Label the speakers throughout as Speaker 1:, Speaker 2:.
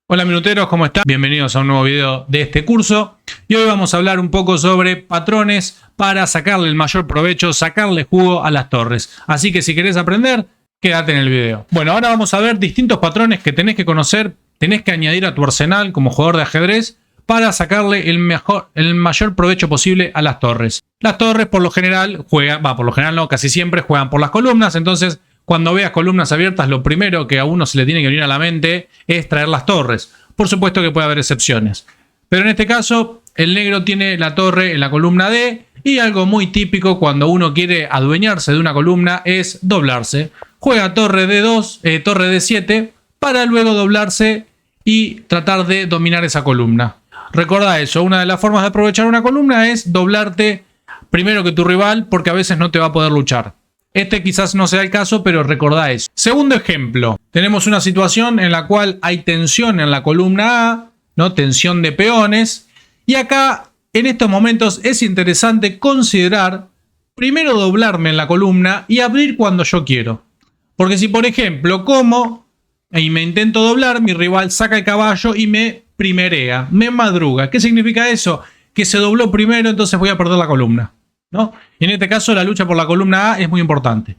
Speaker 1: Hola minuteros, ¿cómo están? Bienvenidos a un nuevo video de este curso. Y hoy vamos a hablar un poco sobre patrones para sacarle el mayor provecho, sacarle jugo a las torres. Así que si querés aprender, quédate en el video. Bueno, ahora vamos a ver distintos patrones que tenés que conocer, tenés que añadir a tu arsenal como jugador de ajedrez para sacarle el mayor provecho posible a las torres. Las torres por lo general casi siempre juegan por las columnas, entonces cuando veas columnas abiertas, lo primero que a uno se le tiene que venir a la mente es traer las torres. Por supuesto que puede haber excepciones. Pero en este caso, el negro tiene la torre en la columna D. Y algo muy típico cuando uno quiere adueñarse de una columna es doblarse. Juega torre D2, torre D7 para luego doblarse y tratar de dominar esa columna. Recordá eso, una de las formas de aprovechar una columna es doblarte primero que tu rival porque a veces no te va a poder luchar. Este quizás no sea el caso, pero recordá eso. Segundo ejemplo, tenemos una situación en la cual hay tensión en la columna A, ¿no? Tensión de peones. Y acá, en estos momentos, es interesante considerar primero doblarme en la columna y abrir cuando yo quiero. Porque si, por ejemplo, como y me intento doblar, mi rival saca el caballo y me primerea, me madruga. ¿Qué significa eso? Que se dobló primero, entonces voy a perder la columna, ¿no? Y en este caso la lucha por la columna A es muy importante.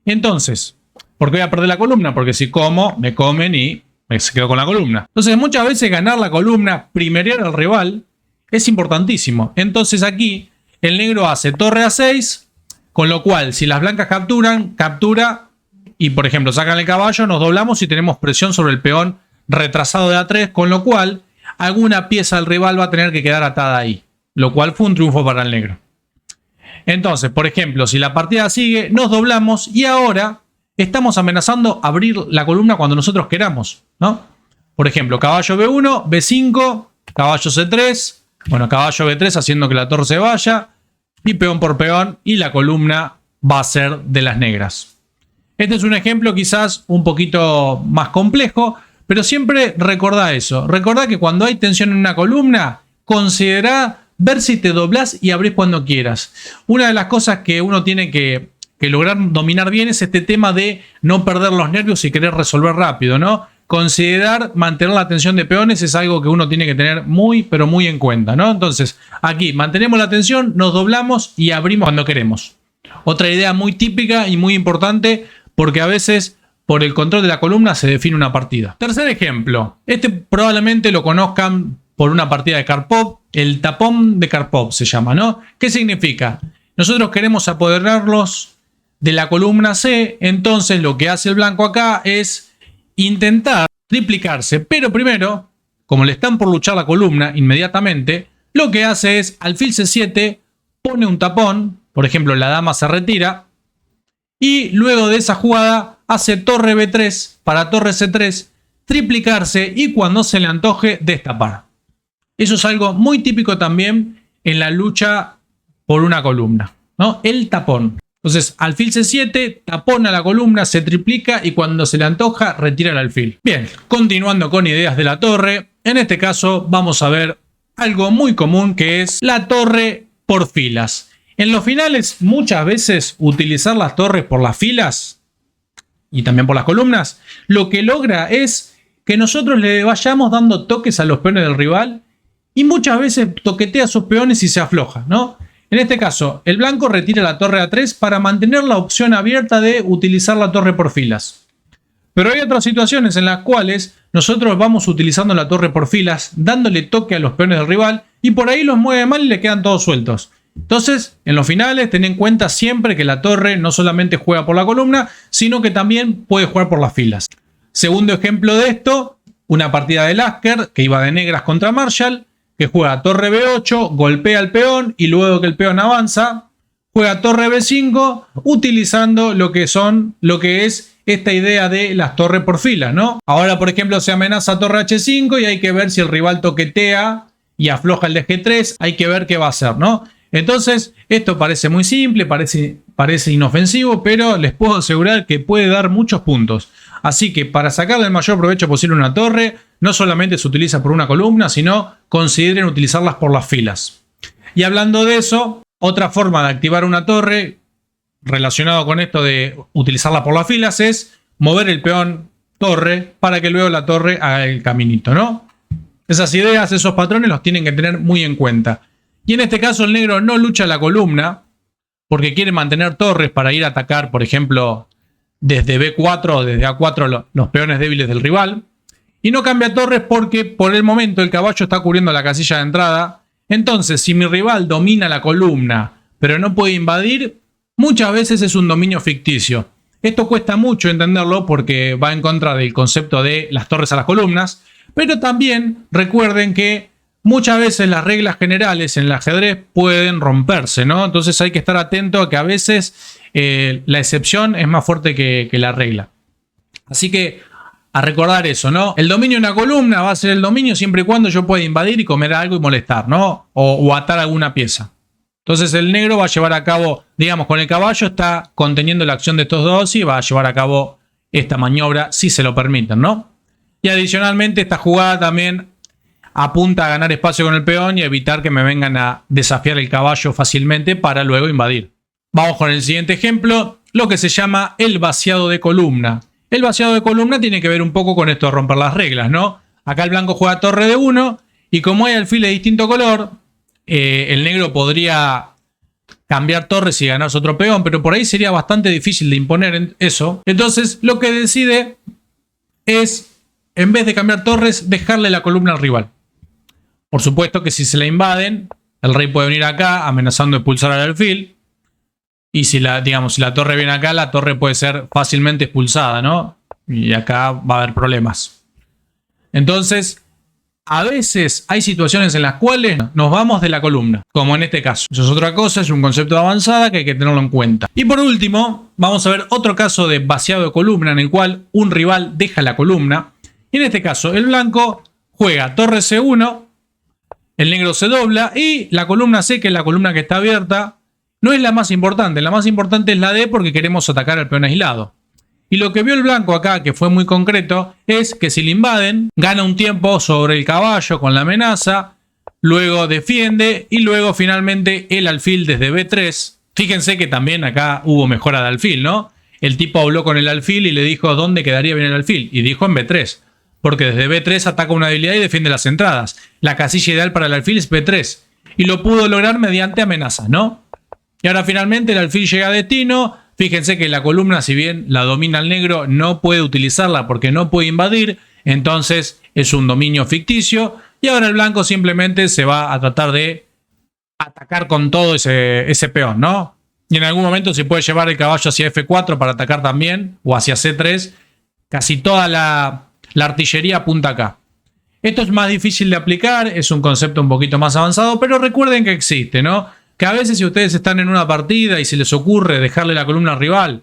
Speaker 1: Entonces, ¿por qué voy a perder la columna? Porque si como, me comen y me quedo con la columna. Entonces muchas veces ganar la columna, primerear al rival, es importantísimo. Entonces aquí el negro hace torre A6, con lo cual si las blancas captura y por ejemplo sacan el caballo, nos doblamos y tenemos presión sobre el peón retrasado de A3, con lo cual alguna pieza del rival va a tener que quedar atada ahí. Lo cual fue un triunfo para el negro. Entonces, por ejemplo, si la partida sigue, nos doblamos y ahora estamos amenazando abrir la columna cuando nosotros queramos, ¿no? Por ejemplo, caballo B1, B5, caballo C3, bueno, caballo B3 haciendo que la torre se vaya, y peón por peón, y la columna va a ser de las negras. Este es un ejemplo quizás un poquito más complejo, pero siempre recordá eso. Recordá que cuando hay tensión en una columna, considerá ver si te doblás y abrís cuando quieras. Una de las cosas que uno tiene que lograr dominar bien es este tema de no perder los nervios y querer resolver rápido, ¿no? Considerar mantener la tensión de peones es algo que uno tiene que tener muy, pero muy en cuenta, ¿no? Entonces, aquí mantenemos la tensión, nos doblamos y abrimos cuando queremos. Otra idea muy típica y muy importante porque a veces por el control de la columna se define una partida. Tercer ejemplo. Este probablemente lo conozcan por una partida de Karpov, el tapón de Karpov se llama, ¿no? ¿Qué significa? Nosotros queremos apoderarnos de la columna C, entonces lo que hace el blanco acá es intentar triplicarse, pero primero, como le están por luchar la columna inmediatamente, lo que hace es alfil C7, pone un tapón, por ejemplo la dama se retira, y luego de esa jugada hace torre B3 para torre C3, triplicarse y cuando se le antoje destapar. Eso es algo muy típico también en la lucha por una columna, ¿no? El tapón. Entonces, alfil C7, tapona la columna, se triplica y cuando se le antoja, retira el alfil. Bien, continuando con ideas de la torre. En este caso vamos a ver algo muy común que es la torre por filas. En los finales, muchas veces utilizar las torres por las filas y también por las columnas, lo que logra es que nosotros le vayamos dando toques a los peones del rival y muchas veces toquetea a sus peones y se afloja, ¿no? En este caso, el blanco retira la torre A3 para mantener la opción abierta de utilizar la torre por filas. Pero hay otras situaciones en las cuales nosotros vamos utilizando la torre por filas, dándole toque a los peones del rival y por ahí los mueve mal y le quedan todos sueltos. Entonces, en los finales, ten en cuenta siempre que la torre no solamente juega por la columna, sino que también puede jugar por las filas. Segundo ejemplo de esto, una partida de Lasker que iba de negras contra Marshall, que juega torre B8, golpea al peón y luego que el peón avanza, juega torre B5 utilizando lo que es esta idea de las torres por fila, ¿no? Ahora, por ejemplo, se amenaza torre H5 y hay que ver si el rival toquetea y afloja el de G3, hay que ver qué va a hacer, ¿no? Entonces, esto parece muy simple, parece inofensivo, pero les puedo asegurar que puede dar muchos puntos. Así que para sacarle el mayor provecho posible a una torre, no solamente se utiliza por una columna, sino consideren utilizarlas por las filas. Y hablando de eso, otra forma de activar una torre relacionado con esto de utilizarla por las filas es mover el peón torre para que luego la torre haga el caminito, ¿no? Esas ideas, esos patrones los tienen que tener muy en cuenta. Y en este caso el negro no lucha la columna porque quiere mantener torres para ir a atacar, por ejemplo, desde B4 o desde A4 los peones débiles del rival. Y no cambia torres porque por el momento el caballo está cubriendo la casilla de entrada. Entonces, si mi rival domina la columna pero no puede invadir, muchas veces es un dominio ficticio. Esto cuesta mucho entenderlo porque va en contra del concepto de las torres a las columnas. Pero también recuerden que muchas veces las reglas generales en el ajedrez pueden romperse, ¿no? Entonces hay que estar atento a que a veces la excepción es más fuerte que la regla. Así que a recordar eso, ¿no? El dominio de una columna va a ser el dominio siempre y cuando yo pueda invadir y comer algo y molestar, ¿no? O atar alguna pieza. Entonces el negro va a llevar a cabo, digamos, con el caballo está conteniendo la acción de estos dos y va a llevar a cabo esta maniobra si se lo permiten, ¿no? Y adicionalmente esta jugada también apunta a ganar espacio con el peón y evitar que me vengan a desafiar el caballo fácilmente para luego invadir. Vamos con el siguiente ejemplo, lo que se llama el vaciado de columna. El vaciado de columna tiene que ver un poco con esto de romper las reglas, ¿no? Acá el blanco juega torre de 1 y como hay alfil de distinto color, el negro podría cambiar torres y ganarse otro peón, pero por ahí sería bastante difícil de imponer eso. Entonces lo que decide es, en vez de cambiar torres, dejarle la columna al rival. Por supuesto que si se la invaden, el rey puede venir acá amenazando de expulsar al alfil. Y si la torre viene acá, la torre puede ser fácilmente expulsada, ¿no? Y acá va a haber problemas. Entonces, a veces hay situaciones en las cuales nos vamos de la columna, como en este caso. Eso es otra cosa, es un concepto de avanzada que hay que tenerlo en cuenta. Y por último, vamos a ver otro caso de vaciado de columna en el cual un rival deja la columna. Y en este caso, el blanco juega torre C1, el negro se dobla y la columna C, que es la columna que está abierta, no es la más importante. La más importante es la D porque queremos atacar al peón aislado. Y lo que vio el blanco acá, que fue muy concreto, es que si le invaden, gana un tiempo sobre el caballo con la amenaza, luego defiende y luego finalmente el alfil desde B3. Fíjense que también acá hubo mejora de alfil, ¿no? El tipo habló con el alfil y le dijo dónde quedaría bien el alfil. Y dijo en B3. Porque desde B3 ataca una debilidad y defiende las entradas. La casilla ideal para el alfil es B3. Y lo pudo lograr mediante amenazas, ¿no? Y ahora finalmente el alfil llega a destino. Fíjense que la columna, si bien la domina el negro, no puede utilizarla porque no puede invadir. Entonces es un dominio ficticio. Y ahora el blanco simplemente se va a tratar de atacar con todo ese peón, ¿no? Y en algún momento se puede llevar el caballo hacia F4 para atacar también. O hacia C3. Casi toda la artillería apunta acá. Esto es más difícil de aplicar. Es un concepto un poquito más avanzado. Pero recuerden que existe, ¿no? Que a veces si ustedes están en una partida y se les ocurre dejarle la columna al rival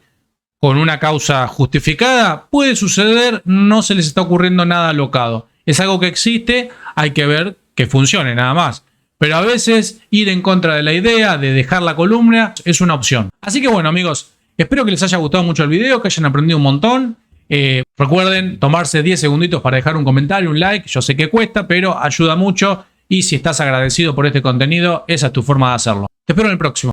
Speaker 1: con una causa justificada, puede suceder, no se les está ocurriendo nada alocado. Es algo que existe, hay que ver que funcione nada más. Pero a veces ir en contra de la idea de dejar la columna es una opción. Así que bueno amigos, espero que les haya gustado mucho el video, que hayan aprendido un montón. Recuerden tomarse 10 segunditos para dejar un comentario, un like. Yo sé que cuesta, pero ayuda mucho. Y si estás agradecido por este contenido, esa es tu forma de hacerlo. Te espero en el próximo.